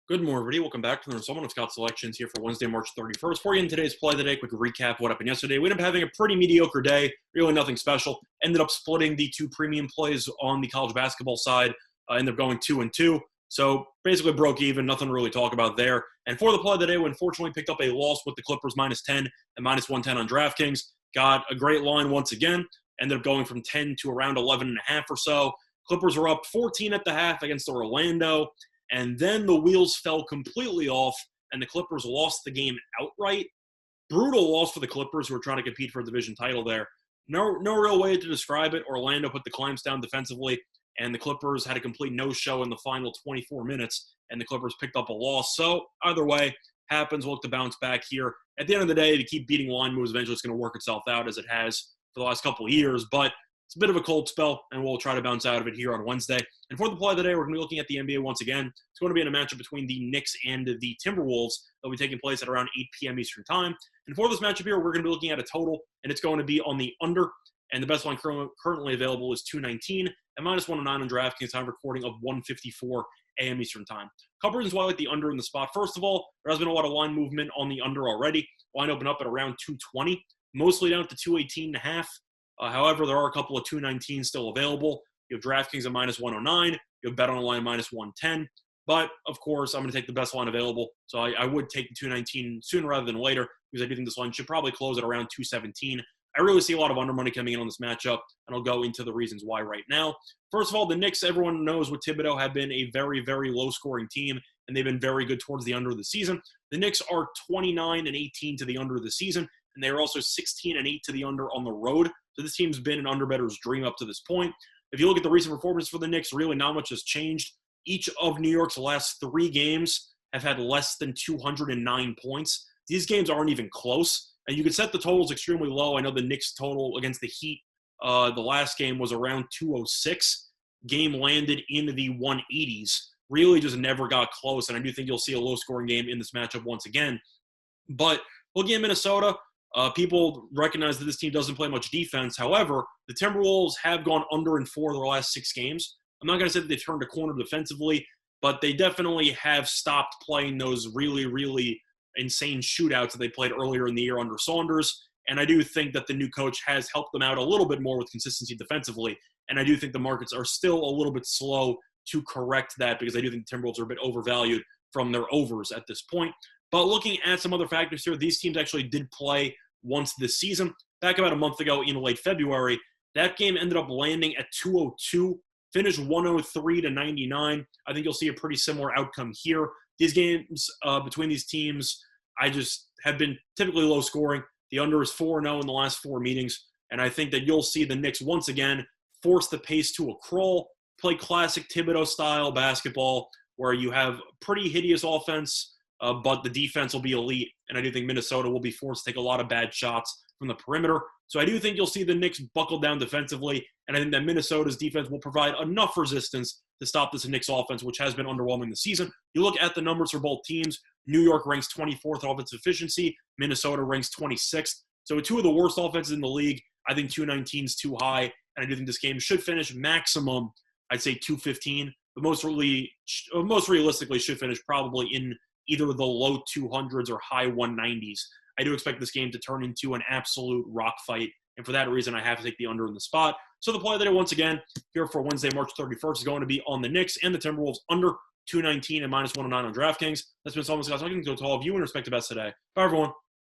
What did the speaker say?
Good morning, everybody. Welcome back to the installment of Scott Selections here for Wednesday, March 31st. For you in today's play of the day, quick recap what happened yesterday. We ended up having a pretty mediocre day, really nothing special. Ended up splitting the two premium plays on the college basketball side. Ended up going 2-2. So basically broke even, nothing to really talk about there. And for the play of the day, we unfortunately picked up a loss with the Clippers -10 and -110 on DraftKings. Got a great line once again. Ended up going from 10 to around 11.5 or so. Clippers were up 14 at the half against Orlando. And then the wheels fell completely off, and the Clippers lost the game outright. Brutal loss for the Clippers, who were trying to compete for a division title there. No real way to describe it. Orlando put the clamps down defensively, and the Clippers had a complete no-show in the final 24 minutes, and the Clippers picked up a loss. So either way, happens. We'll look to bounce back here. At the end of the day, to keep beating line moves, eventually it's going to work itself out as it has for the last couple of years. But it's a bit of a cold spell, and we'll try to bounce out of it here on Wednesday. And for the play of the day, we're going to be looking at the NBA once again. It's going to be in a matchup between the Knicks and the Timberwolves. That'll be taking place at around 8 p.m. Eastern Time. And for this matchup here, we're going to be looking at a total, and it's going to be on the under. And the best line currently available is 219 and -109 on DraftKings. Time recording of 1:54 a.m. Eastern Time. Couple reasons why I like the under in the spot. First of all, there has been a lot of line movement on the under already. Line opened up at around 220, mostly down to 218.5. However, there are a couple of 219s still available. You have DraftKings at -109. You have BetOnline -110. But, of course, I'm going to take the best line available. So I would take the 219 sooner rather than later because I do think this line should probably close at around 217. I really see a lot of under money coming in on this matchup, and I'll go into the reasons why right now. First of all, the Knicks, everyone knows with Thibodeau, have been a very, very low-scoring team, and they've been very good towards the under of the season. The Knicks are 29-18 to the under of the season, and they are also 16-8 to the under on the road. So this team's been an under-bettor's dream up to this point. If you look at the recent performance for the Knicks, really not much has changed. Each of New York's last 3 games have had less than 209 points. These games aren't even close. And you can set the totals extremely low. I know the Knicks total against the Heat, the last game was around 206. Game landed in the 180s. Really just never got close. And I do think you'll see a low-scoring game in this matchup once again. But looking at Minnesota, people recognize that this team doesn't play much defense. However, the Timberwolves have gone under in 4 of their last 6 games. I'm not going to say that they've turned a corner defensively, but they definitely have stopped playing those really, really insane shootouts that they played earlier in the year under Saunders. And I do think that the new coach has helped them out a little bit more with consistency defensively. And I do think the markets are still a little bit slow to correct that because I do think the Timberwolves are a bit overvalued from their overs at this point. But looking at some other factors here, these teams actually did play once this season. Back about a month ago in late February, that game ended up landing at 202, finished 103-99. I think you'll see a pretty similar outcome here. These games between these teams, I just have been typically low scoring. The under is 4-0 in the last 4 meetings. And I think that you'll see the Knicks once again force the pace to a crawl, play classic Thibodeau-style basketball where you have pretty hideous offense, but the defense will be elite. And I do think Minnesota will be forced to take a lot of bad shots from the perimeter. So I do think you'll see the Knicks buckle down defensively. And I think that Minnesota's defense will provide enough resistance to stop this Knicks offense, which has been underwhelming this season. You look at the numbers for both teams. New York ranks 24th in offensive efficiency. Minnesota ranks 26th. So 2 of the worst offenses in the league. I think 219 is too high. And I do think this game should finish maximum, I'd say 215. But most realistically should finish probably in either the low 200s or high 190s. I do expect this game to turn into an absolute rock fight. And for that reason, I have to take the under in the spot. So the play of the day, once again, here for Wednesday, March 31st, is going to be on the Knicks and the Timberwolves under 219 and -109 on DraftKings. That's been so much, guys. I'm going to go to all of you in respect to best today. Bye, everyone.